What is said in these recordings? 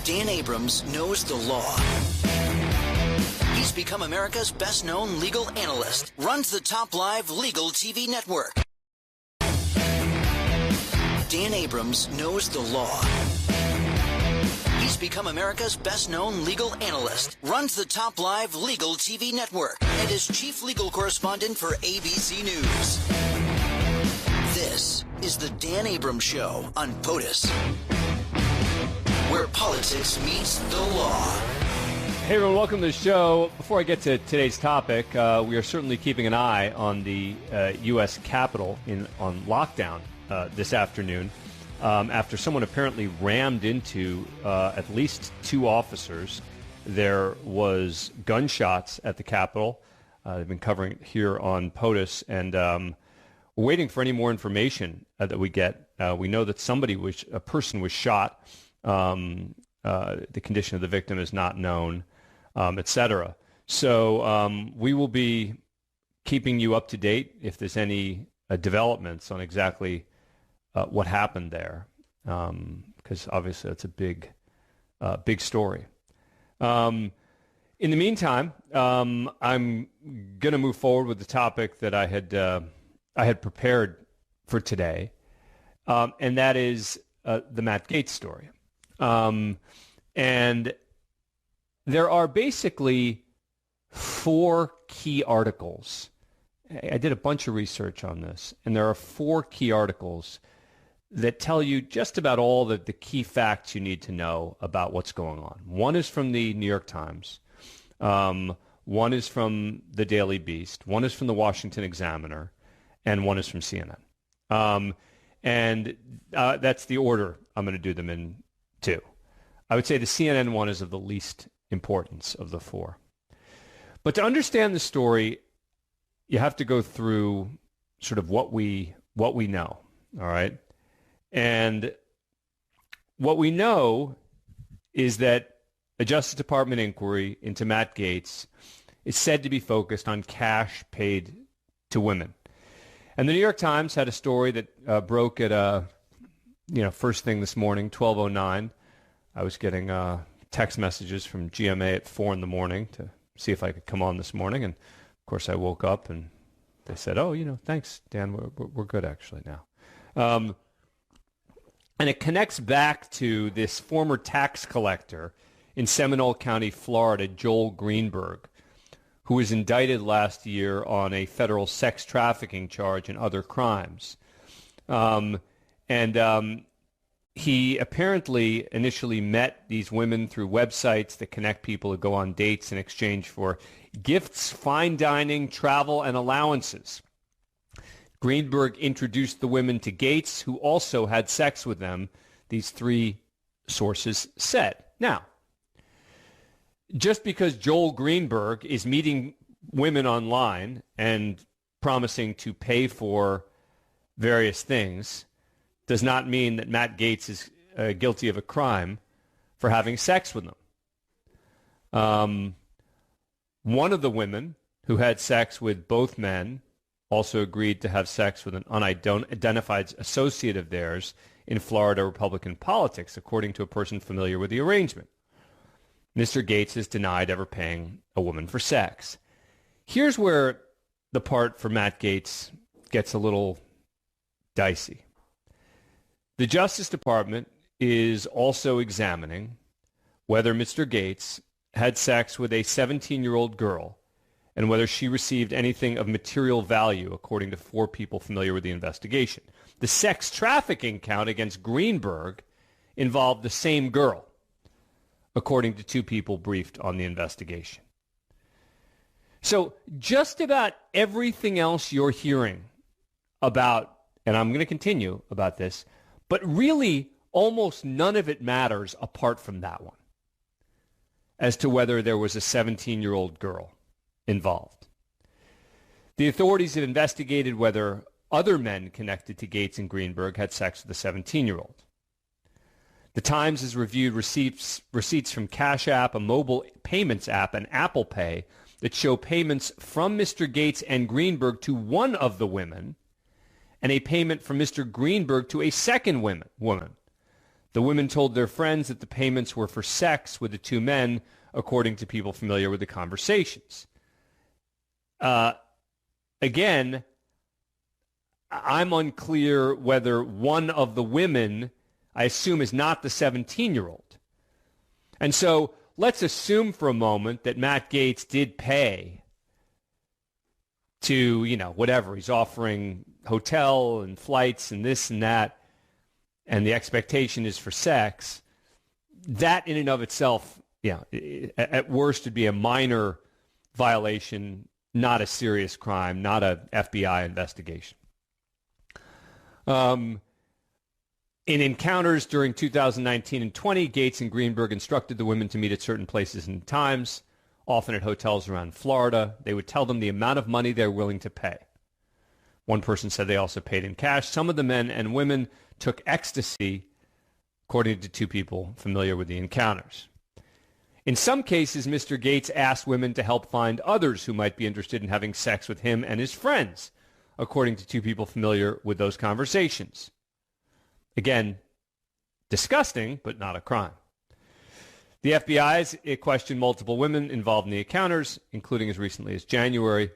Dan Abrams knows the law. He's become America's best-known legal analyst, runs the top live legal TV network. Dan Abrams knows the law. He's become America's best-known legal analyst, runs the top live legal TV network, and is chief legal correspondent for ABC News. This is the Dan Abrams Show on POTUS, where politics meets the law. Hey everyone, welcome to the show. Before I get to today's topic, we are certainly keeping an eye on the U.S. Capitol on lockdown this afternoon after someone apparently rammed into at least two officers. There was gunshots at the Capitol. They've been covering it here on POTUS, and we're waiting for any more information that we get. We know that a person was shot. The condition of the victim is not known, etc. So we will be keeping you up to date if there's any developments on exactly what happened there, because obviously that's a big story. In the meantime, I'm going to move forward with the topic that I had prepared for today, and that is the Matt Gaetz story. And there are basically four key articles. I did a bunch of research on this, and there are four key articles that tell you just about all the key facts you need to know about what's going on. One is from the New York Times. One is from the Daily Beast. One is from the Washington Examiner. And one is from CNN. And that's the order I'm going to do them in two. I would say the CNN one is of the least importance of the four. But to understand the story, you have to go through sort of what we know, all right? And what we know is that a Justice Department inquiry into Matt Gaetz is said to be focused on cash paid to women. And the New York Times had a story that broke at first thing this morning, 12:09. I was getting text messages from GMA at 4 in the morning to see if I could come on this morning. And, of course, I woke up and they said, thanks, Dan. We're good actually now. And it connects back to this former tax collector in Seminole County, Florida, Joel Greenberg, who was indicted last year on a federal sex trafficking charge and other crimes. He apparently initially met these women through websites that connect people to go on dates in exchange for gifts, fine dining, travel, and allowances. Greenberg introduced the women to Gaetz, who also had sex with them, these three sources said. Now, just because Joel Greenberg is meeting women online and promising to pay for various things does not mean that Matt Gaetz is guilty of a crime for having sex with them. One of the women who had sex with both men also agreed to have sex with an unidentified associate of theirs in Florida Republican politics, according to a person familiar with the arrangement. Mr. Gaetz has denied ever paying a woman for sex. Here's where the part for Matt Gaetz gets a little dicey. The Justice Department is also examining whether Mr. Gaetz had sex with a 17-year-old girl and whether she received anything of material value, according to four people familiar with the investigation. The sex trafficking count against Greenberg involved the same girl, according to two people briefed on the investigation. So just about everything else you're hearing about, and I'm going to continue about this, but really almost none of it matters apart from that one, as to whether there was a 17-year-old girl involved. The authorities have investigated whether other men connected to Gaetz and Greenberg had sex with a 17-year-old. The Times has reviewed receipts from Cash App, a mobile payments app, and Apple Pay that show payments from Mr. Gaetz and Greenberg to one of the women and a payment from Mr. Greenberg to a second woman. The women told their friends that the payments were for sex with the two men, according to people familiar with the conversations. Again, I'm unclear whether one of the women, I assume, is not the 17-year-old. And so let's assume for a moment that Matt Gaetz did pay to, whatever. He's offering hotel and flights and this and that, and the expectation is for sex. That in and of itself, at worst would be a minor violation, not a serious crime, not a FBI investigation. In encounters during 2019 and 20, Gaetz and Greenberg instructed the women to meet at certain places and times, often at hotels around Florida. They would tell them the amount of money they're willing to pay. One person said they also paid in cash. Some of the men and women took ecstasy, according to two people familiar with the encounters. In some cases, Mr. Gaetz asked women to help find others who might be interested in having sex with him and his friends, according to two people familiar with those conversations. Again, disgusting, but not a crime. The FBI's questioned multiple women involved in the encounters, including as recently as January,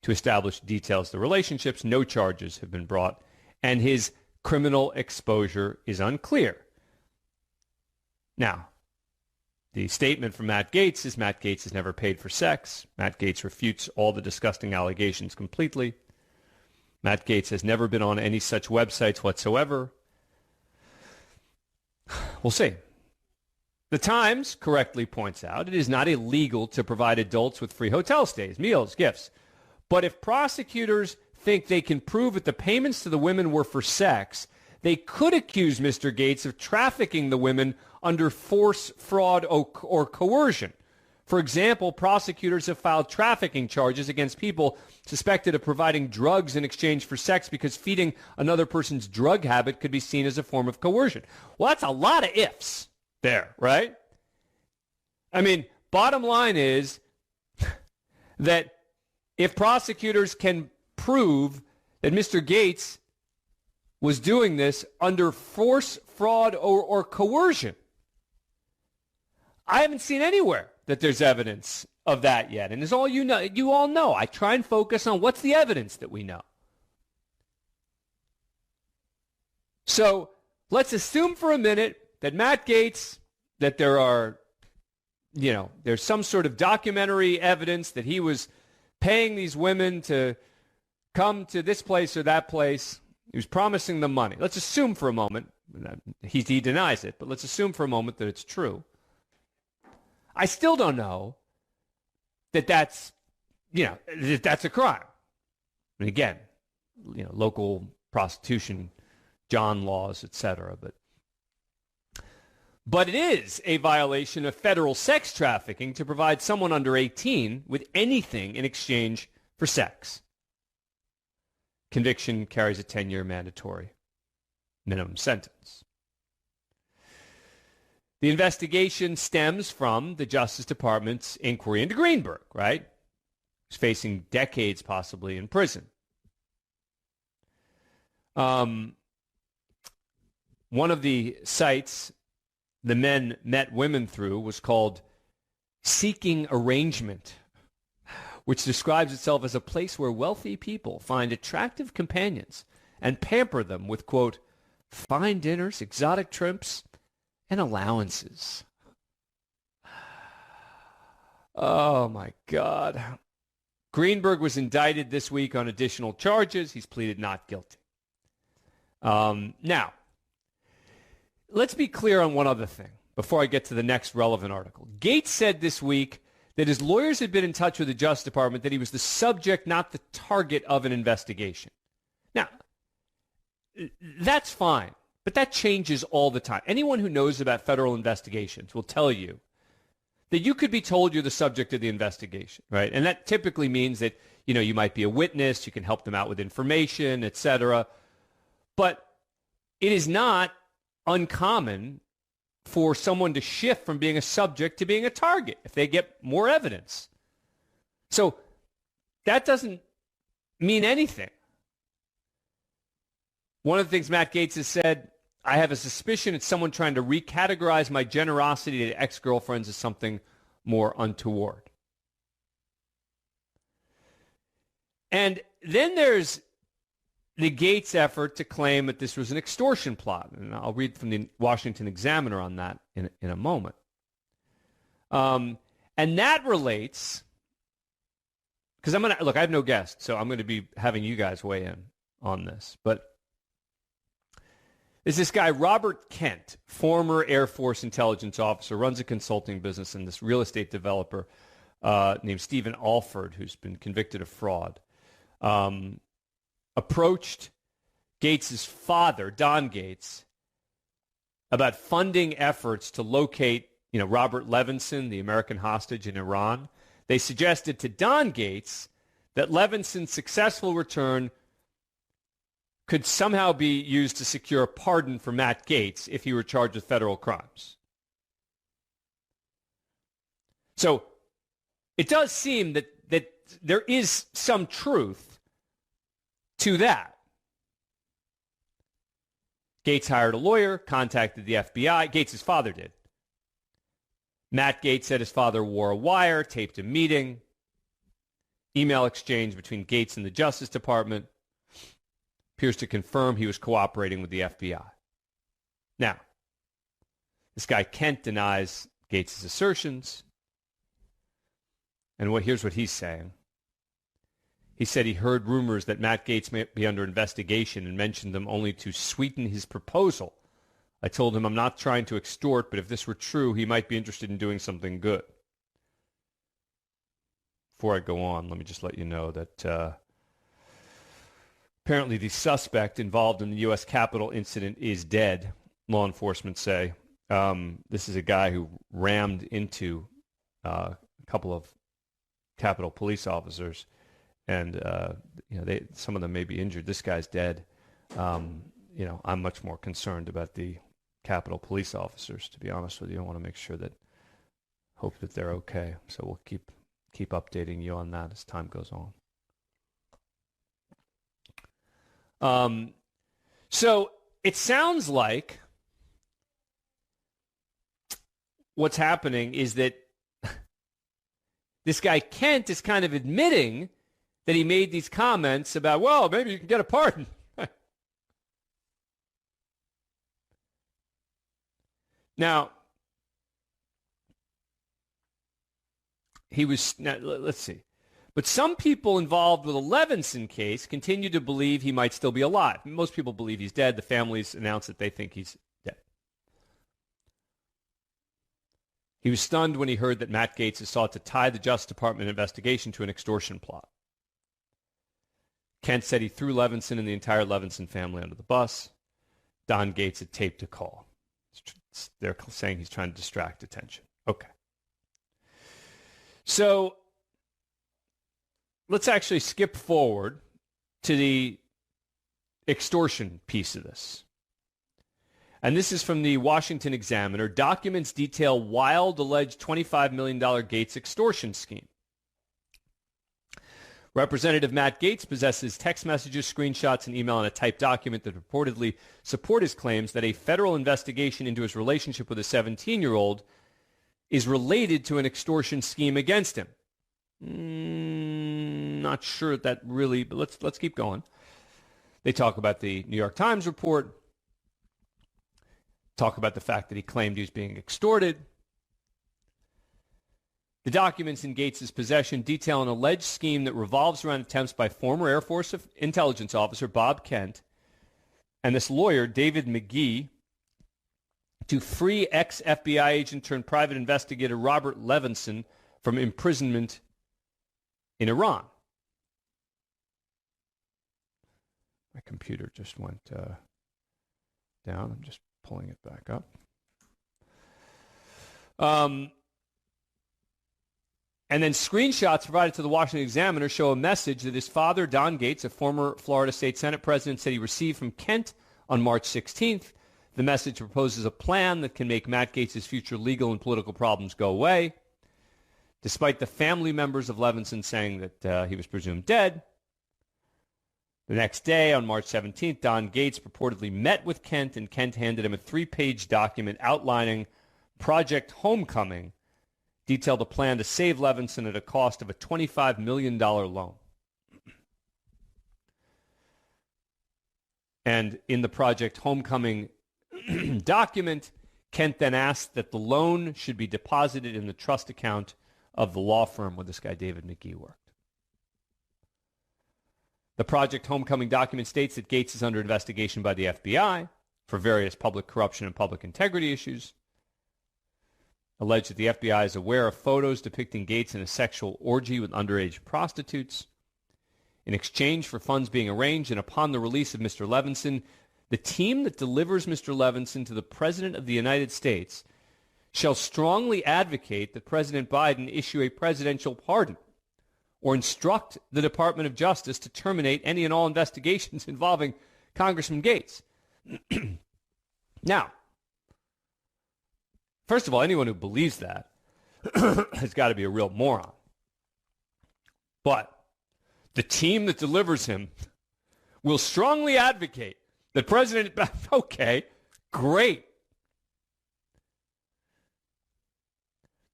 to establish details of the relationships. No charges have been brought, and his criminal exposure is unclear. Now, the statement from Matt Gaetz is Matt Gaetz has never paid for sex. Matt Gaetz refutes all the disgusting allegations completely. Matt Gaetz has never been on any such websites whatsoever. We'll see. The Times correctly points out it is not illegal to provide adults with free hotel stays, meals, gifts. But if prosecutors think they can prove that the payments to the women were for sex, they could accuse Mr. Gaetz of trafficking the women under force, fraud, or coercion. For example, prosecutors have filed trafficking charges against people suspected of providing drugs in exchange for sex because feeding another person's drug habit could be seen as a form of coercion. Well, that's a lot of ifs there, right? I mean, bottom line is that if prosecutors can prove that Mr. Gaetz was doing this under force, fraud, or coercion, I haven't seen anywhere that there's evidence of that yet. And as all you all know, I try and focus on what's the evidence that we know. So let's assume for a minute that Matt Gaetz, that there's some sort of documentary evidence that he was paying these women to come to this place or that place. He was promising them money. Let's assume for a moment, he denies it, but let's assume for a moment that it's true. I still don't know that that's a crime. And again, local prostitution, John laws, etc. But it is a violation of federal sex trafficking to provide someone under 18 with anything in exchange for sex. Conviction carries a 10-year mandatory minimum sentence. The investigation stems from the Justice Department's inquiry into Greenberg, right? He's facing decades possibly in prison. One of the sites the men met women through was called Seeking Arrangement, which describes itself as a place where wealthy people find attractive companions and pamper them with, quote, fine dinners, exotic trips, and allowances. Oh, my God. Greenberg was indicted this week on additional charges. He's pleaded not guilty. Now, let's be clear on one other thing before I get to the next relevant article. Gaetz said this week that his lawyers had been in touch with the Justice Department, that he was the subject, not the target of an investigation. Now, that's fine, but that changes all the time. Anyone who knows about federal investigations will tell you that you could be told you're the subject of the investigation, right? And that typically means that, you might be a witness, you can help them out with information, etc. But it is not uncommon for someone to shift from being a subject to being a target if they get more evidence. So that doesn't mean anything. One of the things Matt Gaetz has said I have a suspicion it's someone trying to recategorize my generosity to ex-girlfriends as something more untoward. And then there's the Gates effort to claim that this was an extortion plot. And I'll read from the Washington Examiner on that in a moment. And that relates, because I have no guests, so I'm going to be having you guys weigh in on this. But there's this guy, Robert Kent, former Air Force intelligence officer, runs a consulting business, and this real estate developer named Stephen Alford, who's been convicted of fraud, approached Gates' father, Don Gates, about funding efforts to locate, Robert Levinson, the American hostage in Iran. They suggested to Don Gates that Levinson's successful return could somehow be used to secure a pardon for Matt Gates if he were charged with federal crimes. So it does seem that there is some truth to that. Gates hired a lawyer, contacted the FBI. Gates' father did. Matt Gates said his father wore a wire, taped a meeting, email exchange between Gates and the Justice Department appears to confirm he was cooperating with the FBI. Now, this guy Kent denies Gates' assertions, and here's what he's saying. He said he heard rumors that Matt Gates may be under investigation and mentioned them only to sweeten his proposal. I told him I'm not trying to extort, but if this were true, he might be interested in doing something good. Before I go on, let me just let you know that apparently the suspect involved in the U.S. Capitol incident is dead, law enforcement say. This is a guy who rammed into a couple of Capitol police officers, and some of them may be injured. This guy's dead. I'm much more concerned about the Capitol police officers, to be honest with you. I want to make sure hope that they're okay. So we'll keep updating you on that as time goes on. So it sounds like what's happening is that this guy Kent is kind of admitting that he made these comments about, well, maybe you can get a pardon. Now, let's see. But some people involved with the Levinson case continue to believe he might still be alive. Most people believe he's dead. The families announced that they think he's dead. He was stunned when he heard that Matt Gates has sought to tie the Justice Department investigation to an extortion plot. Kent said he threw Levinson and the entire Levinson family under the bus. Don Gates had taped a call. They're saying he's trying to distract attention. Okay. So let's actually skip forward to the extortion piece of this. And this is from the Washington Examiner. Documents detail wild alleged $25 million Gates extortion scheme. Representative Matt Gates possesses text messages, screenshots, and email in a typed document that purportedly support his claims that a federal investigation into his relationship with a 17-year-old is related to an extortion scheme against him. Not sure that really, but let's keep going. They talk about the New York Times report, talk about the fact that he claimed he was being extorted. The documents in Gates' possession detail an alleged scheme that revolves around attempts by former Air Force intelligence officer Bob Kent and this lawyer, David McGee, to free ex-FBI agent turned private investigator Robert Levinson from imprisonment in Iran. My computer just went down. I'm just pulling it back up. And then screenshots provided to the Washington Examiner show a message that his father, Don Gates, a former Florida State Senate president, said he received from Kent on March 16th. The message proposes a plan that can make Matt Gates' future legal and political problems go away. Despite the family members of Levinson saying that he was presumed dead, The next day, on March 17th, Don Gates purportedly met with Kent, and Kent handed him a 3-page document outlining Project Homecoming, detailed a plan to save Levinson at a cost of a $25 million loan. And in the Project Homecoming document, Kent then asked that the loan should be deposited in the trust account of the law firm where this guy David McGee worked. The Project Homecoming document states that Gates is under investigation by the FBI for various public corruption and public integrity issues. Alleged that the FBI is aware of photos depicting Gates in a sexual orgy with underage prostitutes. In exchange for funds being arranged and upon the release of Mr. Levinson, the team that delivers Mr. Levinson to the President of the United States shall strongly advocate that President Biden issue a presidential pardon or instruct the Department of Justice to terminate any and all investigations involving Congressman Gates. Now, first of all, anyone who believes that has got to be a real moron. But the team that delivers him will strongly advocate that President... Okay, great.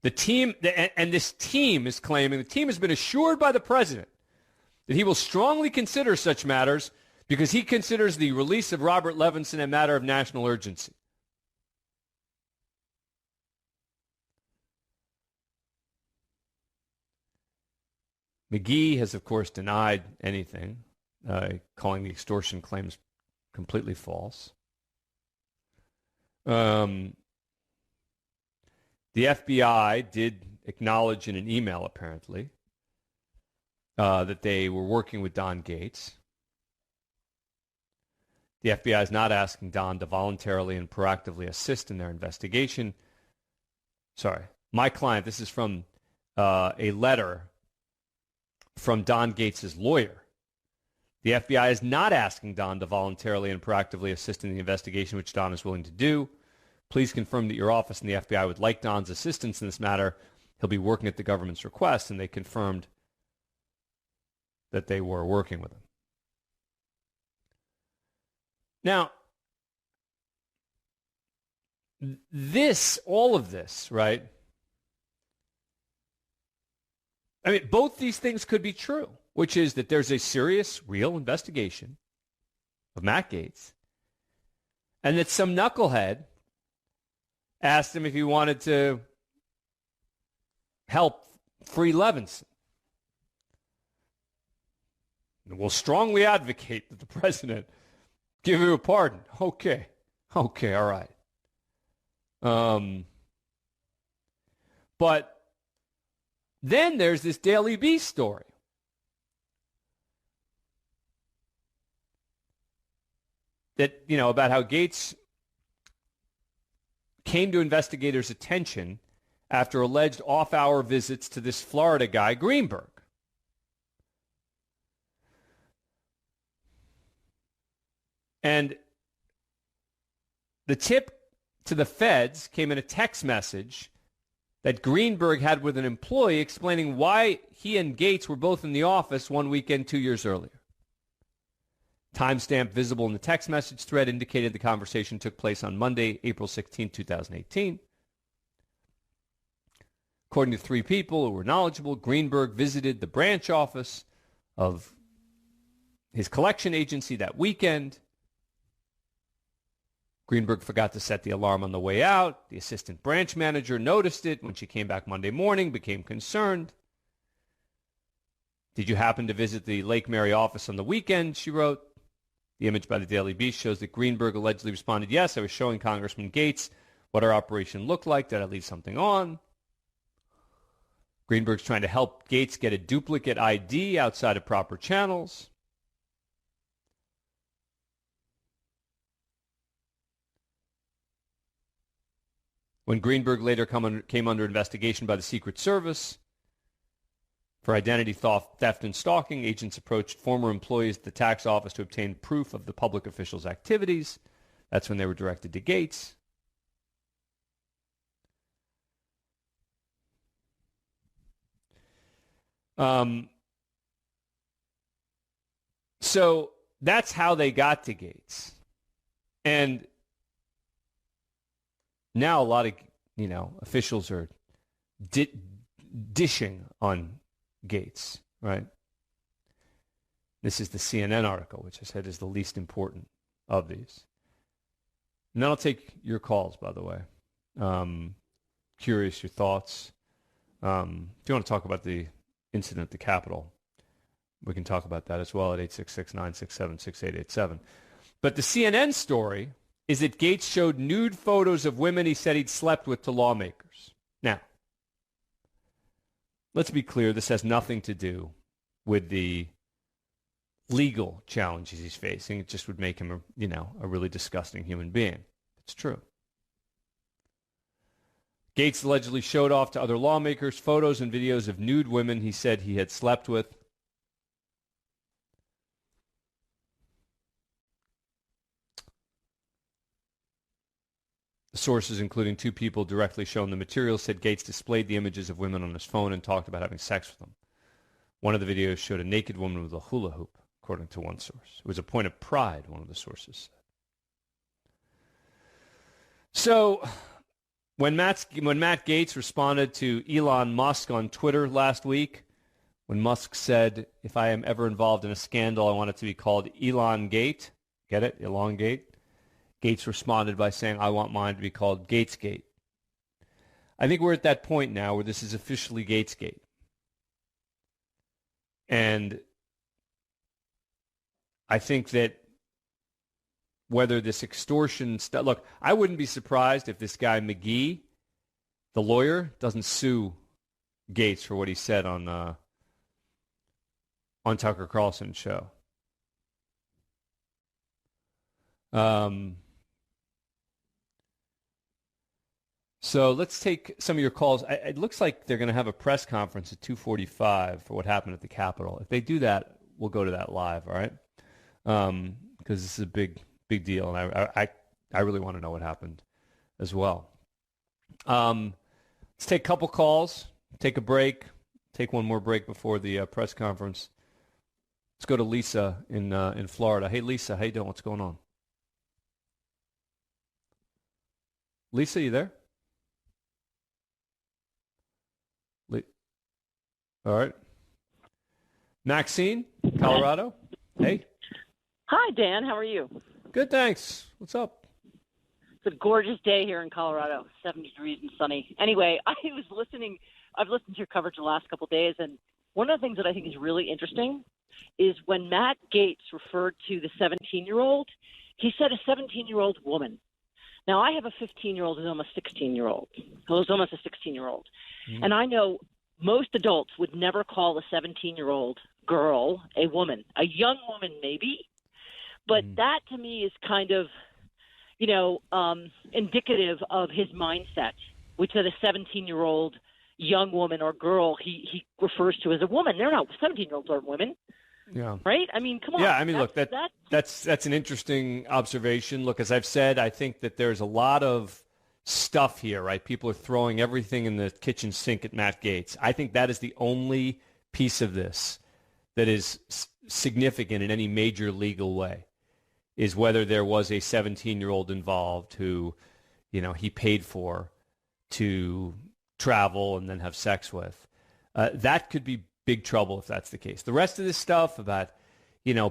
The team, and this team is claiming, the team has been assured by the president that he will strongly consider such matters because he considers the release of Robert Levinson a matter of national urgency. McGee has, of course, denied anything, calling the extortion claims completely false. The FBI did acknowledge in an email, apparently, that they were working with Don Gates. The FBI is not asking Don to voluntarily and proactively assist in their investigation. Sorry, my client, this is from a letter from Don Gates' lawyer. The FBI is not asking Don to voluntarily and proactively assist in the investigation, which Don is willing to do. Please confirm that your office and the FBI would like Don's assistance in this matter. He'll be working at the government's request, and they confirmed that they were working with him. Now, all of this, right? I mean, both these things could be true, which is that there's a serious, real investigation of Matt Gaetz, and that some knucklehead asked him if he wanted to help free Levinson. And we'll strongly advocate that the president give you a pardon. Okay, all right. But then there's this Daily Beast story. That, about how Gates came to investigators' attention after alleged off-hour visits to this Florida guy, Greenberg. And the tip to the feds came in a text message that Greenberg had with an employee explaining why he and Gates were both in the office one weekend 2 years earlier. Timestamp visible in the text message thread indicated the conversation took place on Monday, April 16, 2018. According to three people who were knowledgeable, Greenberg visited the branch office of his collection agency that weekend. Greenberg forgot to set the alarm on the way out. The assistant branch manager noticed it when she came back Monday morning, became concerned. Did you happen to visit the Lake Mary office on the weekend, she wrote. The image by the Daily Beast shows that Greenberg allegedly responded, yes, I was showing Congressman Gates what our operation looked like. Did I leave something on? Greenberg's trying to help Gates get a duplicate ID outside of proper channels. When Greenberg later came under investigation by the Secret Service for identity theft and stalking, agents approached former employees at the tax office to obtain proof of the public official's activities. That's when they were directed to Gates. So that's how they got to Gates. And now a lot of, officials are dishing on Gates, right? This is the CNN article, which I said is the least important of these. And then I'll take your calls, by the way. Curious your thoughts. If you want to talk about the incident at the Capitol, we can talk about that as well at 866-967-6887. But the CNN story is that Gates showed nude photos of women he said he'd slept with to lawmakers. Now, let's be clear, this has nothing to do with the legal challenges he's facing. It just would make him a really disgusting human being. It's true. Gates allegedly showed off to other lawmakers photos and videos of nude women he said he had slept with. Sources, including two people directly shown the material, said Gates displayed the images of women on his phone and talked about having sex with them. One of the videos showed a naked woman with a hula hoop, according to one source. It was a point of pride, one of the sources said. So when Matt Gates responded to Elon Musk on Twitter last week, when Musk said, if I am ever involved in a scandal, I want it to be called Elon Gate. Get it? Elon Gate. Gates responded by saying, I want mine to be called Gatesgate. I think we're at that point now where this is officially Gatesgate. And I think that whether this extortion stuff, look, I wouldn't be surprised if this guy McGee, the lawyer, doesn't sue Gates for what he said on Tucker Carlson's show. So let's take some of your calls. It looks like they're going to have a press conference at 2:45 for what happened at the Capitol. If they do that, we'll go to that live, all right? Because this is a big deal, and I really want to know what happened as well. Let's take a couple calls, take a break, take one more break before the press conference. Let's go to Lisa in Florida. Hey, Lisa, how you doing? What's going on? Lisa, you there? All right. Maxine, Colorado. Hey. Hi, Dan. How are you? Good, thanks. What's up? It's a gorgeous day here in Colorado, 70 degrees and sunny. Anyway, I've listened to your coverage the last couple of days, and one of the things that I think is really interesting is when Matt Gaetz referred to the 17-year-old, he said a 17-year-old woman. Now, I have a 15-year-old who's almost 16-year-old, who's almost a 16-year-old. Mm-hmm. And I know most adults would never call a 17-year-old girl a woman. A young woman, maybe. But that, to me, is kind of, indicative of his mindset, which is a 17-year-old young woman or girl he refers to as a woman. They're not 17-year-olds aren't women. Yeah. Right? I mean, come on. Yeah, I mean, look, that's an interesting observation. Look, as I've said, I think that there's a lot of stuff here, right? People are throwing everything in the kitchen sink at Matt Gaetz. I think that is the only piece of this that is significant in any major legal way, is whether there was a 17-year-old involved who, he paid for to travel and then have sex with. That could be big trouble if that's the case. The rest of this stuff about,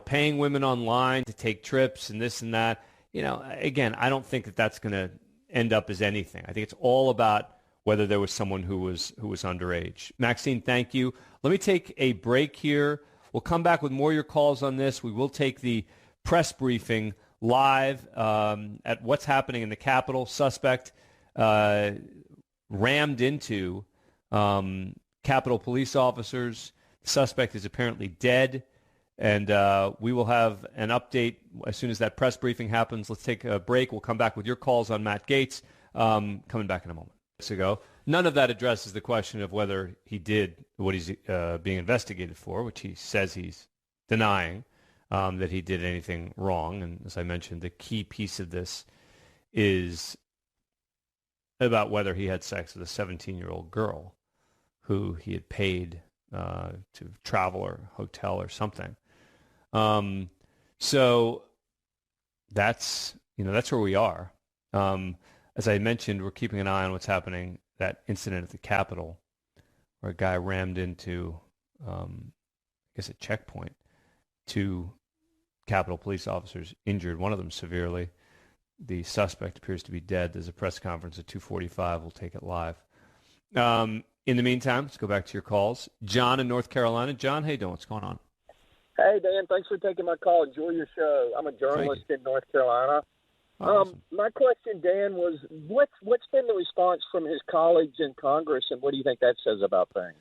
paying women online to take trips and this and that, again, I don't think that that's going to end up as anything. I think it's all about whether there was someone who was underage. Maxine, thank you. Let me take a break here. We'll come back with more of your calls on this. We will take the press briefing live at what's happening in the Capitol. Suspect rammed into Capitol police officers. The suspect is apparently dead. And we will have an update as soon as that press briefing happens. Let's take a break. We'll come back with your calls on Matt Gaetz. Coming back in a moment. Ago, none of that addresses the question of whether he did what he's being investigated for, which he says he's denying that he did anything wrong. And as I mentioned, the key piece of this is about whether he had sex with a 17-year-old girl who he had paid to travel or hotel or something. So that's where we are. As I mentioned, we're keeping an eye on what's happening, that incident at the Capitol where a guy rammed into, I guess, a checkpoint. 2 Capitol police officers injured, one of them severely. The suspect appears to be dead. There's a press conference at 2:45. We'll take it live. In the meantime, let's go back to your calls. John in North Carolina. John, how you doing? What's going on? Hey, Dan, thanks for taking my call. Enjoy your show. I'm a journalist in North Carolina. Awesome. My question, Dan, was what's been the response from his colleagues in Congress, and what do you think that says about things?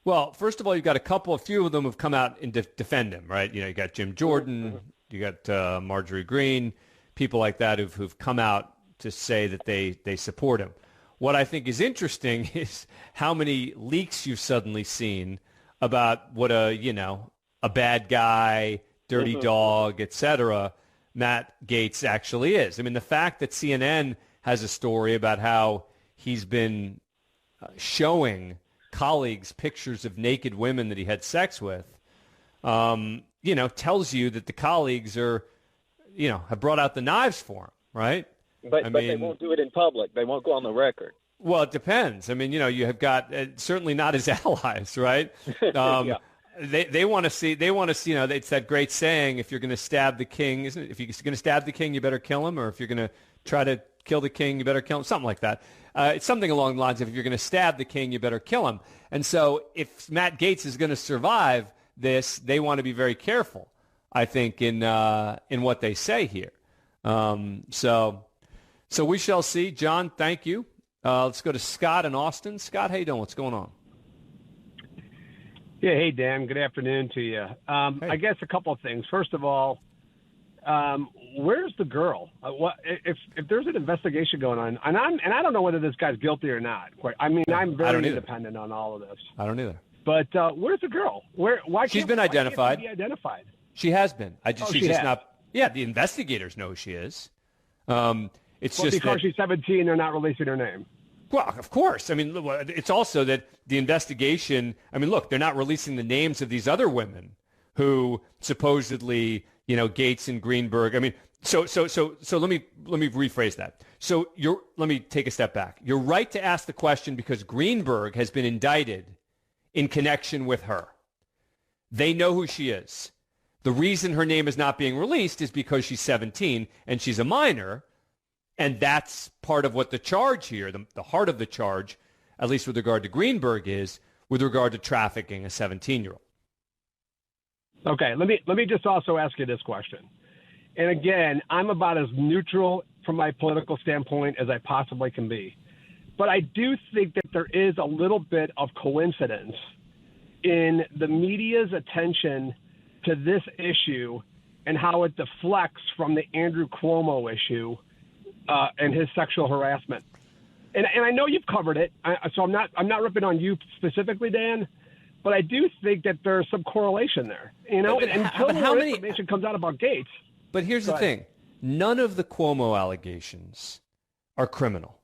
Well, first of all, you've got a few of them have come out and defend him, right? You got Jim Jordan, you got Marjorie Greene, people like that who've come out to say that they support him. What I think is interesting is how many leaks you've suddenly seen about what a bad guy, dirty dog, etc. Matt Gaetz actually is. I mean, the fact that CNN has a story about how he's been showing colleagues pictures of naked women that he had sex with, tells you that the colleagues are, have brought out the knives for him, right? But they won't do it in public. They won't go on the record. Well, it depends. I mean, you have got certainly not his allies, right? Yeah. They want to see, it's that great saying, if you're going to stab the king, isn't it? If you're going to stab the king, you better kill him. Or if you're going to try to kill the king, you better kill him. Something like that. It's something along the lines of, if you're going to stab the king, you better kill him. And so if Matt Gaetz is going to survive this, they want to be very careful, I think, in what they say here. So we shall see. John, thank you. Let's go to Scott in Austin. Scott, how you doing? What's going on? Yeah, hey, Dan. Good afternoon to you. Hey. I guess a couple of things. First of all, where's the girl? If there's an investigation going on, and I don't know whether this guy's guilty or not. I'm very independent on all of this. I don't either. But where's the girl? She's been identified. Why can't she be identified? She has been. She's just not. Yeah, the investigators know who she is. Because she's 17, they're not releasing her name. Well, of course. I mean, it's also that the investigation. I mean, look, they're not releasing the names of these other women who supposedly, Gaetz and Greenberg. I mean, so let me rephrase that. So let me take a step back. You're right to ask the question because Greenberg has been indicted in connection with her. They know who she is. The reason her name is not being released is because she's 17 and she's a minor. And that's part of what the charge here, the heart of the charge, at least with regard to Greenberg, is with regard to trafficking a 17-year-old. Okay, let me just also ask you this question. And again, I'm about as neutral from my political standpoint as I possibly can be. But I do think that there is a little bit of coincidence in the media's attention to this issue and how it deflects from the Andrew Cuomo issue and his sexual harassment. And I know you've covered it, so I'm not ripping on you specifically, Dan, but I do think that there's some correlation there. Until more information comes out about Gaetz. But here's the thing. None of the Cuomo allegations are criminal.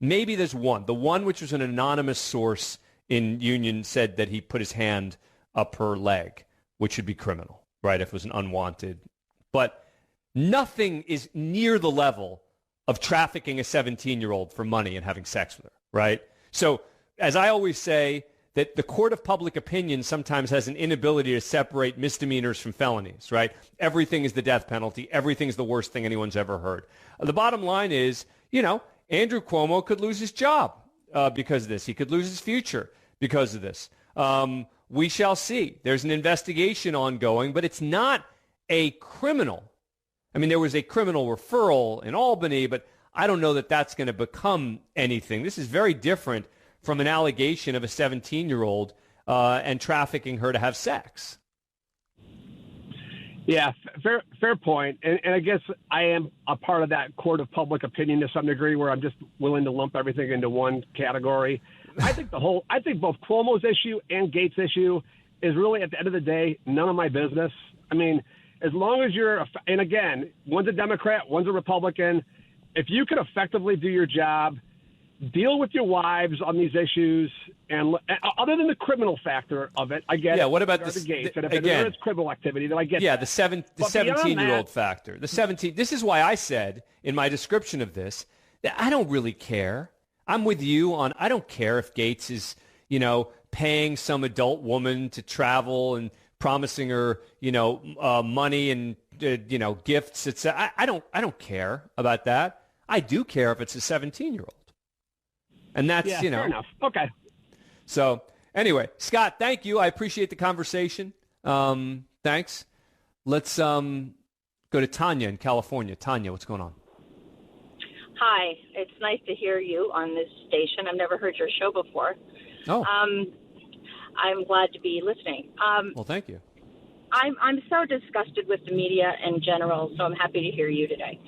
Maybe there's one. The one which was an anonymous source in Union said that he put his hand up her leg, which should be criminal, right, if it was an unwanted. But nothing is near the level of trafficking a 17-year-old for money and having sex with her, right? So as I always say, that the court of public opinion sometimes has an inability to separate misdemeanors from felonies, right? Everything is the death penalty. Everything's the worst thing anyone's ever heard. The bottom line is, Andrew Cuomo could lose his job because of this. He could lose his future because of this. We shall see. There's an investigation ongoing, but it's not a criminal. I mean, there was a criminal referral in Albany, but I don't know that that's going to become anything. This is very different from an allegation of a 17-year-old and trafficking her to have sex. Yeah, fair point. And I guess I am a part of that court of public opinion to some degree where I'm just willing to lump everything into one category. I think both Cuomo's issue and Gaetz' issue is really, at the end of the day, none of my business. I mean, as long as and again, one's a Democrat, one's a Republican. If you can effectively do your job deal with your wives on these issues, and other than the criminal factor of it, I get it. Yeah, what about the this? Gates? And if Again, there is criminal activity, then I get yeah, that. the 17-year-old factor. The 17. This is why I said in my description of this that I don't really care. I'm with you on. I don't care if Gates is, paying some adult woman to travel and promising her, money and gifts. I don't care about that. I do care if it's a 17-year-old. And that's, fair enough. Okay. So anyway, Scott, thank you. I appreciate the conversation. Thanks. Let's go to Tanya in California. Tanya, what's going on? Hi. It's nice to hear you on this station. I've never heard your show before. Oh. I'm glad to be listening. Well, thank you. I'm so disgusted with the media in general, so I'm happy to hear you today.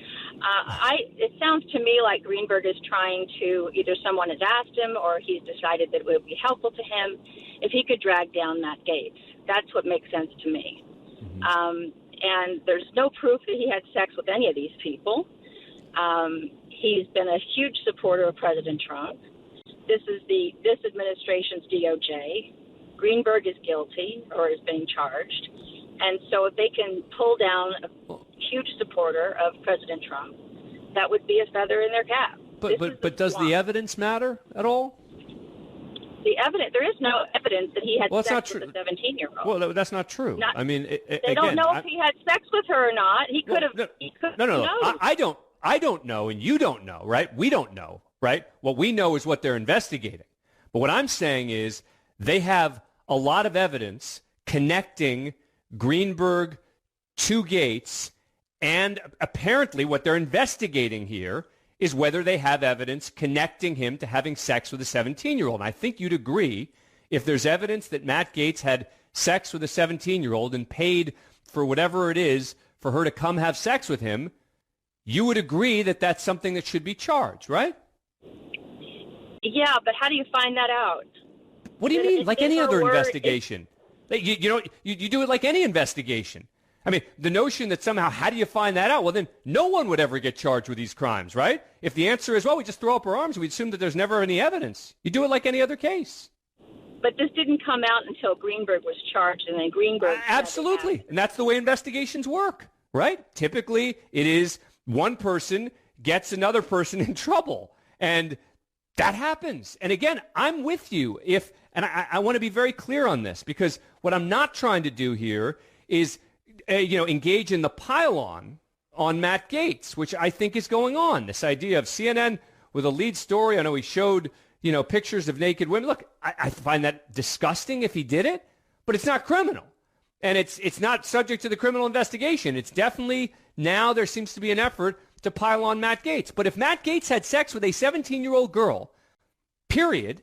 It sounds to me like Greenberg is trying to, either someone has asked him or he's decided that it would be helpful to him if he could drag down Matt Gates. That's what makes sense to me. Mm-hmm. And there's no proof that he had sex with any of these people. He's been a huge supporter of President Trump. This is this administration's DOJ. Greenberg is guilty or is being charged. And so if they can pull down a huge supporter of President Trump, that would be a feather in their cap. But does the evidence matter at all? The evidence, there is no evidence that he had sex with a 17-year-old. Well, that's not true. They don't know if he had sex with her or not. He could have. No. I don't know, and you don't know, right? We don't know, right? What we know is what they're investigating. But what I'm saying is they have a lot of evidence connecting Greenberg to Gates, and apparently what they're investigating here is whether they have evidence connecting him to having sex with a 17-year-old. And I think you'd agree if there's evidence that Matt Gates had sex with a 17-year-old and paid for whatever it is for her to come have sex with him, you would agree that that's something that should be charged, right? Yeah, but how do you find that out? What do you mean? Like any other investigation. You do it like any investigation. I mean, the notion that somehow, how do you find that out? Well, then no one would ever get charged with these crimes, right? If the answer is, well, we just throw up our arms, we assume that there's never any evidence. You do it like any other case. But this didn't come out until Greenberg was charged, and then Greenberg... Absolutely. And that's the way investigations work, right? Typically, it is one person gets another person in trouble. And that happens. And again, I'm with you. And I want to be very clear on this, because what I'm not trying to do here is, engage in the pile-on Matt Gates, which I think is going on. This idea of CNN with a lead story. I know he showed, pictures of naked women. Look, I find that disgusting if he did it, but it's not criminal. And it's not subject to the criminal investigation. It's definitely, now there seems to be an effort to pile on Matt Gates. But if Matt Gates had sex with a 17-year-old girl, period,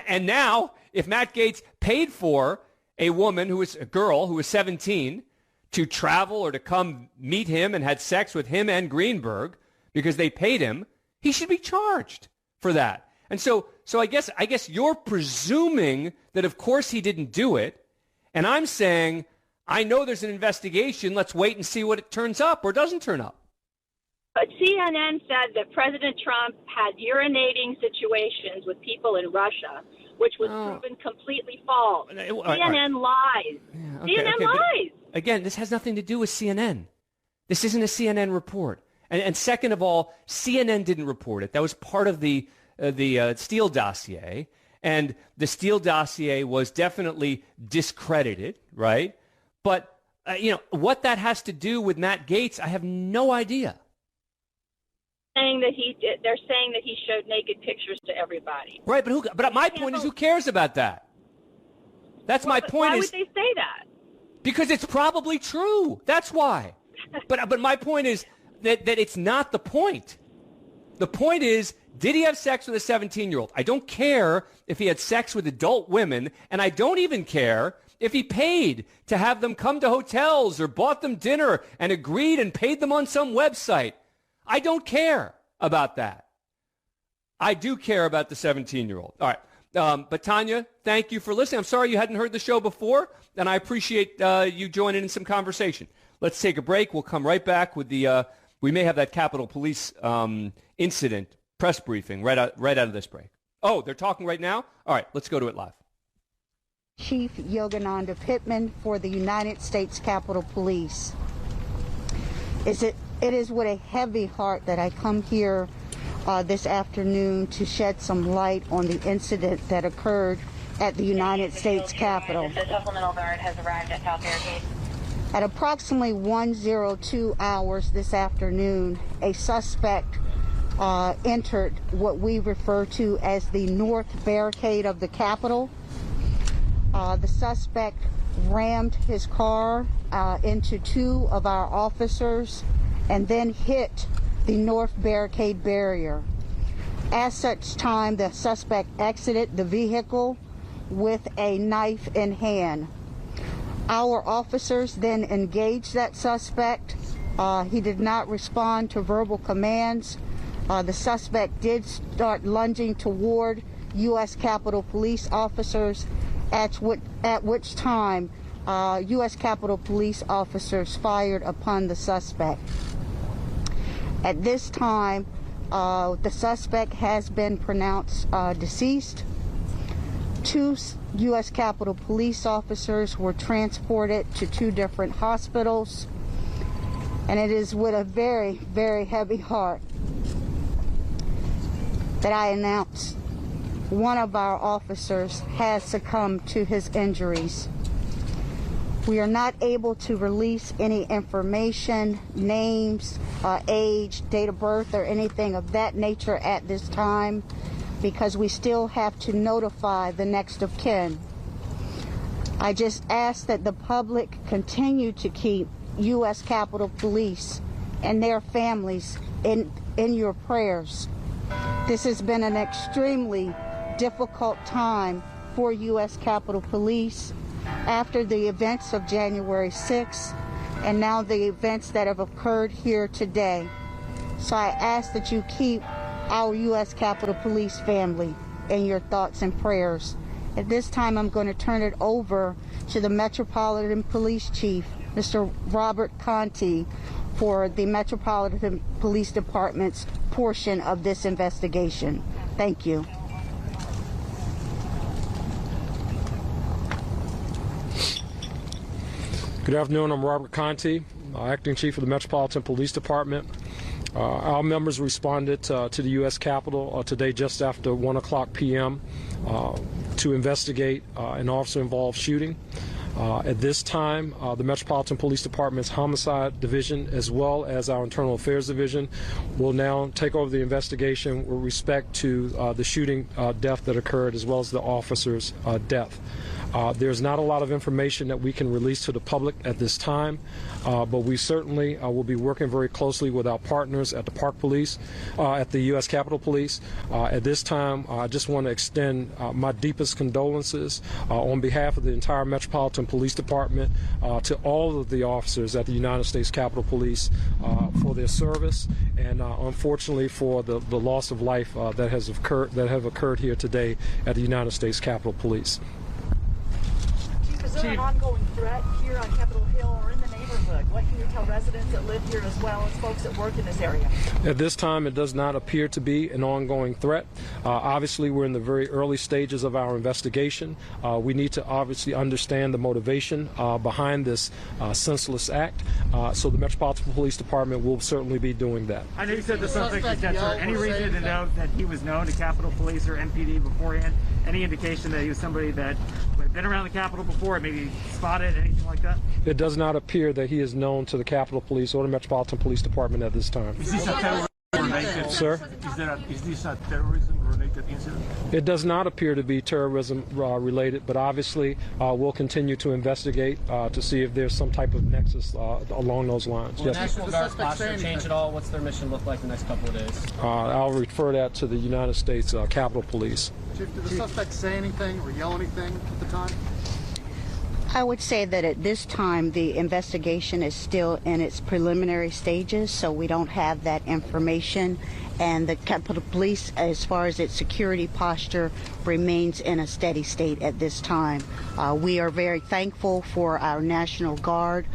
and now if Matt Gates paid for a girl who was 17 to travel or to come meet him and had sex with him and Greenberg because they paid him, he should be charged for that. And so I guess you're presuming that of course he didn't do it, and I'm saying I know there's an investigation. Let's wait and see what it turns up or doesn't turn up. But CNN said that President Trump had urinating situations with people in Russia, which was proven completely false. CNN lies. Yeah, CNN lies. Again, this has nothing to do with CNN. This isn't a CNN report. And second of all, CNN didn't report it. That was part of the Steele dossier. And the Steele dossier was definitely discredited, right? But, what that has to do with Matt Gates, I have no idea. They're saying that he showed naked pictures to everybody. Right, but my point is, who cares about that? That's my point. Why would they say that? Because it's probably true. That's why. But my point is that it's not the point. The point is, did he have sex with a 17-year-old? I don't care if he had sex with adult women, and I don't even care if he paid to have them come to hotels or bought them dinner and agreed and paid them on some website. I don't care about that. I do care about the 17-year-old. All right. But Tanya, thank you for listening. I'm sorry you hadn't heard the show before, and I appreciate you joining in some conversation. Let's take a break. We'll come right back with we may have that Capitol Police incident press briefing right out of this break. Oh, they're talking right now? All right, let's go to it live. Chief Yogananda Pittman for the United States Capitol Police. It is with a heavy heart that I come here this afternoon to shed some light on the incident that occurred at the United States Capitol. The supplemental guard has arrived at South Barricade. At approximately 1:02 hours this afternoon, a suspect entered what we refer to as the north barricade of the Capitol. The suspect rammed his car into two of our officers and then hit the north barricade barrier. At such time, the suspect exited the vehicle with a knife in hand. Our officers then engaged that suspect. He did not respond to verbal commands. The suspect did start lunging toward U.S. Capitol Police officers, at which time U.S. Capitol Police officers fired upon the suspect. At this time, the suspect has been pronounced deceased. Two U.S. Capitol Police officers were transported to two different hospitals, and it is with a very, very heavy heart that I announce one of our officers has succumbed to his injuries. We are not able to release any information, names, age, date of birth, or anything of that nature at this time, because we still have to notify the next of kin. I just ask that the public continue to keep U.S. Capitol Police and their families in your prayers. This has been an extremely difficult time for U.S. Capitol Police after the events of January 6th and now the events that have occurred here today. So I ask that you keep our U.S. Capitol Police family in your thoughts and prayers. At this time, I'm going to turn it over to the Metropolitan Police Chief, Mr. Robert Conti, for the Metropolitan Police Department's portion of this investigation. Thank you. Good afternoon. I'm Robert Conti, Acting Chief of the Metropolitan Police Department. Our members responded to the U.S. Capitol today just after 1 p.m. To investigate an officer-involved shooting. At this time, the Metropolitan Police Department's Homicide Division, as well as our Internal Affairs Division, will now take over the investigation with respect to the shooting death that occurred, as well as the officer's death. There's not a lot of information that we can release to the public at this time, but we certainly will be working very closely with our partners at the Park Police, at the U.S. Capitol Police. At this time, I just want to extend my deepest condolences on behalf of the entire Metropolitan Police Department to all of the officers at the United States Capitol Police for their service and unfortunately for the loss of life that have occurred here today at the United States Capitol Police. Is there an ongoing threat here on Capitol Hill or in the neighborhood? What can you tell residents that live here as well as folks that work in this area? At this time, it does not appear to be an ongoing threat. Obviously, we're in the very early stages of our investigation. We need to obviously understand the motivation behind this senseless act. So the Metropolitan Police Department will certainly be doing that. I know you said the suspect is dead, sir. Any reason to know that he was known to Capitol Police or MPD beforehand? Any indication that he was somebody that had been around the Capitol before, maybe spotted, anything like that? It does not appear that he is known to the Capitol Police or the Metropolitan Police Department at this time. Is this a terrorism-related? Sir? Is this a terrorism-related incident? It does not appear to be terrorism-related, but obviously we'll continue to investigate to see if there's some type of nexus along those lines. Will yes, National Guard's posture change at all? What's their mission look like the next couple of days? I'll refer that to the United States Capitol Police. Chief, did the suspect say anything or yell anything at the time? I would say that at this time the investigation is still in its preliminary stages, so we don't have that information and the Capitol Police, as far as its security posture, remains in a steady state at this time. We are very thankful for our National Guard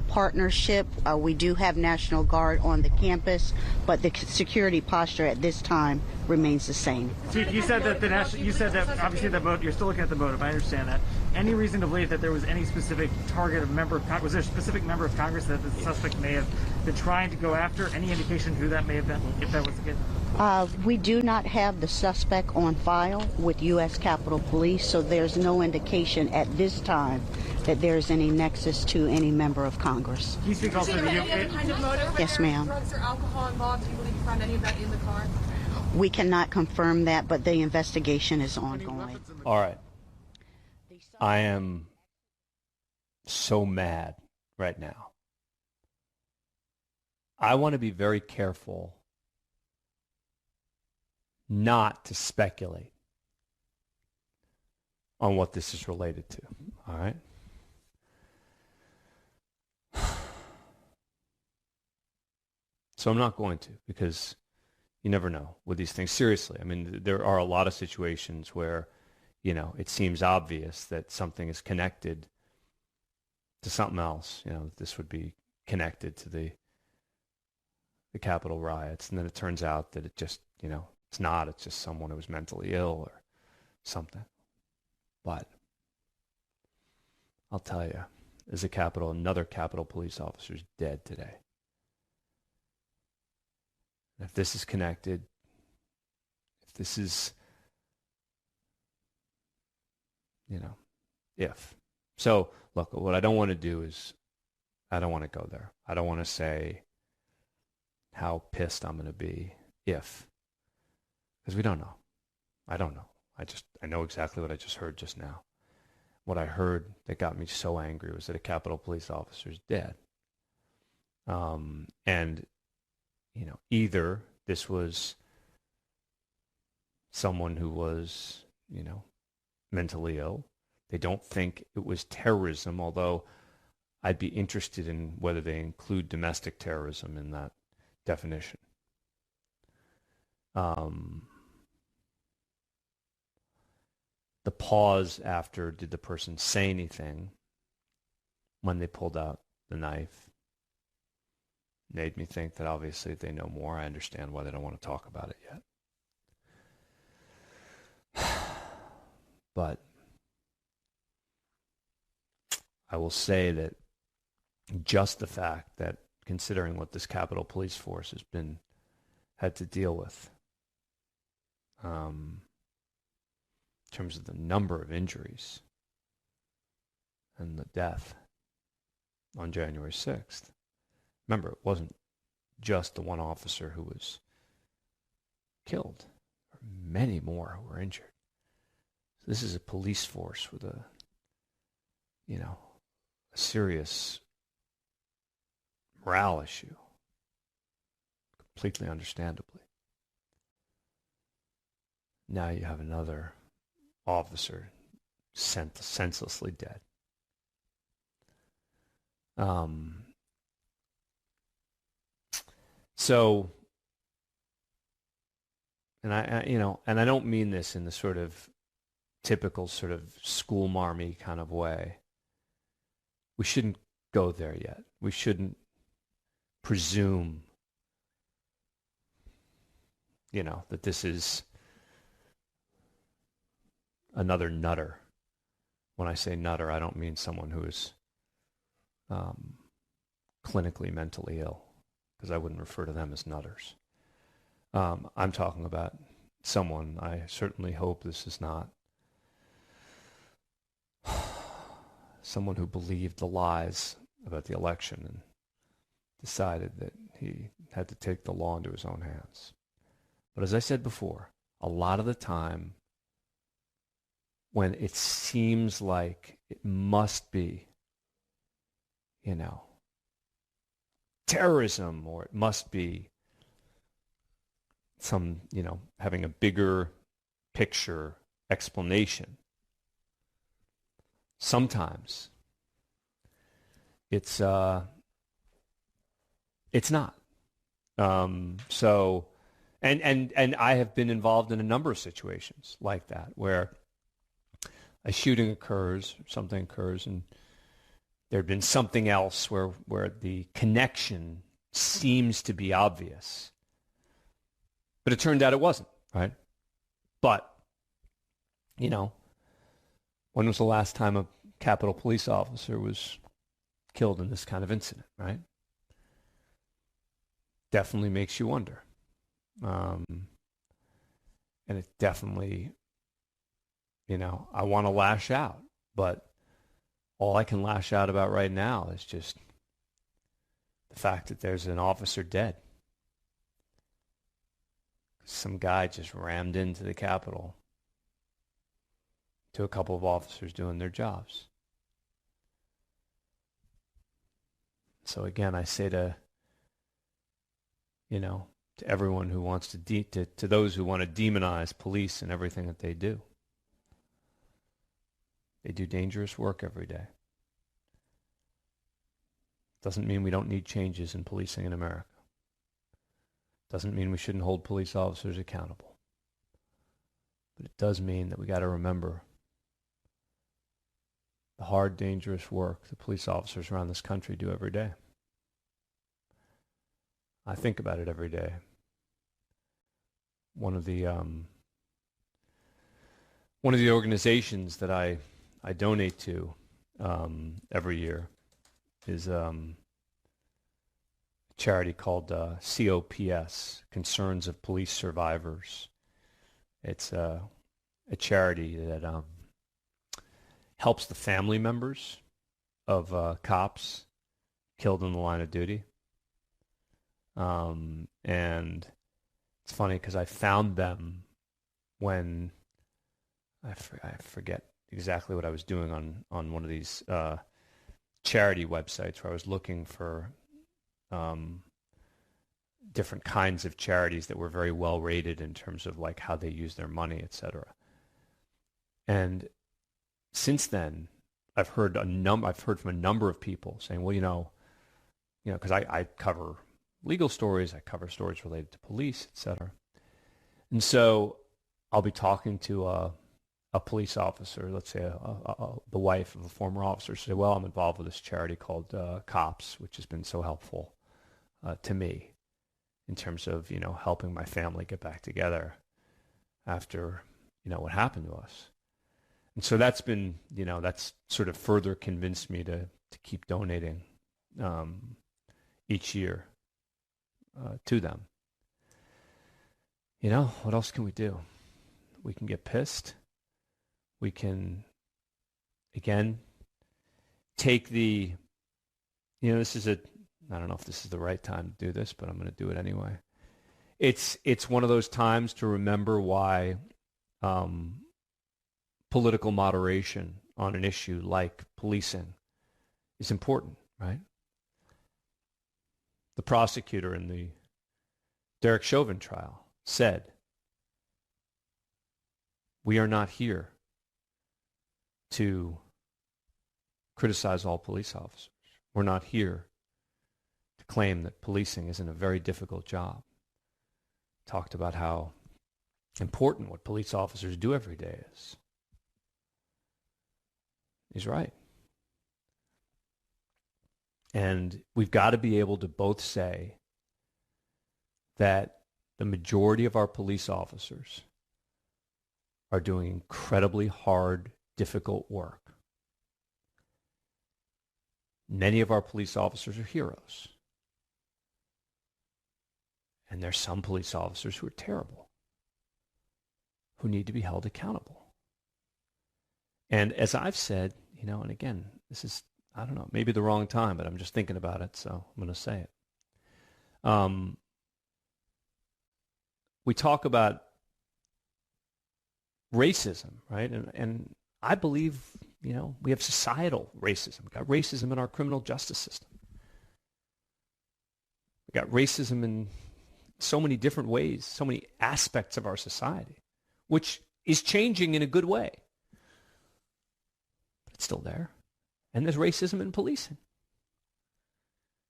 partnership. We do have National Guard on the campus, but the security posture at this time remains the same. Chief, you said that obviously the vote, you're still looking at the motive. I understand that. Any reason to believe that there was any specific target of member of Congress? Was there a specific member of Congress that the suspect may have been trying to go after? Any indication who that may have been, if that was the case? We do not have the suspect on file with U.S. Capitol Police, so there's no indication at this time that there's any nexus to any member of Congress. Can you speak also to any other kind of motive? Yes, ma'am. Drugs or alcohol involved? Do you believe you found any of that in the car? We cannot confirm that, but the investigation is ongoing. All right. I am so mad right now. I want to be very careful not to speculate on what this is related to. All right? So I'm not going to, because you never know with these things. Seriously, I mean, there are a lot of situations where, you know, it seems obvious that something is connected to something else. You know, this would be connected to the Capitol riots, and then it turns out that it just, you know, it's not. It's just someone who was mentally ill or something. But I'll tell you, there's another Capitol police officer is dead today. If this is connected, if this is, you know, if. So, look, what I don't want to do is, I don't want to go there. I don't want to say how pissed I'm going to be if, because we don't know. I don't know. I know exactly what I just heard just now. What I heard that got me so angry was that a Capitol police officer is dead. And, you know, either this was someone who was, you know, mentally ill. They don't think it was terrorism, although I'd be interested in whether they include domestic terrorism in that definition. The pause after, did the person say anything when they pulled out the knife, made me think that obviously they know more. I understand why they don't want to talk about it yet. But I will say that just the fact that, considering what this Capitol Police Force has had to deal with, in terms of the number of injuries and the death on January 6th. Remember, it wasn't just the one officer who was killed. There were many more who were injured. So this is a police force with a serious morale issue, completely understandably. Now you have another officer senselessly dead. So, and I don't mean this in the sort of typical sort of school marmy kind of way. We shouldn't go there yet. We shouldn't presume, that this is another nutter. When I say nutter, I don't mean someone who is clinically mentally ill, because I wouldn't refer to them as nutters. I'm talking about someone, I certainly hope this is not someone who believed the lies about the election and decided that he had to take the law into his own hands. But as I said before, a lot of the time when it seems like it must be, terrorism, or it must be some, having a bigger picture explanation, sometimes it's not. So, And I have been involved in a number of situations like that where a shooting occurs, something occurs, and there had been something else where the connection seems to be obvious. But it turned out it wasn't, right? But, you know, when was the last time a Capitol police officer was killed in this kind of incident, right? Definitely makes you wonder. And it definitely, you know, I want to lash out, but all I can lash out about right now is just the fact that there's an officer dead. Some guy just rammed into the Capitol to a couple of officers doing their jobs. So again, I say to, you know, to everyone who wants to those who want to demonize police and everything that they do. They do dangerous work every day. Doesn't mean we don't need changes in policing in America. Doesn't mean we shouldn't hold police officers accountable. But it does mean that we got to remember the hard, dangerous work the police officers around this country do every day. I think about it every day. One of the organizations that I donate to every year is a charity called COPS, Concerns of Police Survivors. It's a charity that helps the family members of cops killed in the line of duty. And it's funny because I found them when I forget exactly what I was doing on one of these charity websites where I was looking for different kinds of charities that were very well rated in terms of like how they use their money, et cetera. And since then, I've heard from a number of people saying, well, you know, because I cover legal stories, I cover stories related to police, et cetera. And so I'll be talking to a police officer, let's say the wife of a former officer, say, well, I'm involved with this charity called COPS, which has been so helpful to me in terms of, you know, helping my family get back together after, you know, what happened to us. And so that's been, you know, that's sort of further convinced me to keep donating each year to them. You know, what else can we do? We can get pissed. We can, again, take the, you know, I don't know if this is the right time to do this, but I'm going to do it anyway. It's one of those times to remember why political moderation on an issue like policing is important, right? The prosecutor in the Derek Chauvin trial said, we are not here to criticize all police officers. We're not here to claim that policing isn't a very difficult job. Talked about how important what police officers do every day is. He's right. And we've got to be able to both say that the majority of our police officers are doing incredibly hard, difficult work. Many of our police officers are heroes. And there's some police officers who are terrible, who need to be held accountable. And as I've said, you know, and again, this is, I don't know, maybe the wrong time, but I'm just thinking about it, so I'm going to say it. We talk about racism, right? And I believe, you know, we have societal racism. We've got racism in our criminal justice system. We've got racism in so many different ways, so many aspects of our society, which is changing in a good way. But it's still there. And there's racism in policing.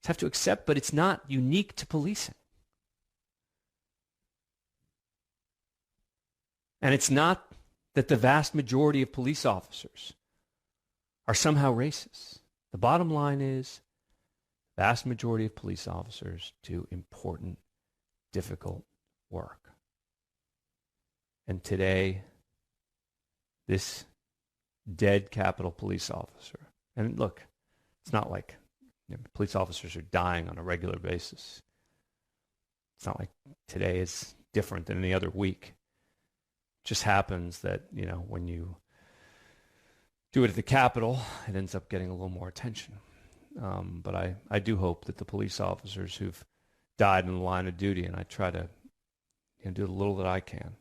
You have to accept, but it's not unique to policing. And it's not that the vast majority of police officers are somehow racist. The bottom line is the vast majority of police officers do important, difficult work. And today, this dead Capitol police officer, and look, it's not like police officers are dying on a regular basis. It's not like today is different than any other week. It just happens that, when you do it at the Capitol, it ends up getting a little more attention. But I do hope that the police officers who've died in the line of duty, and I try to do the little that I can,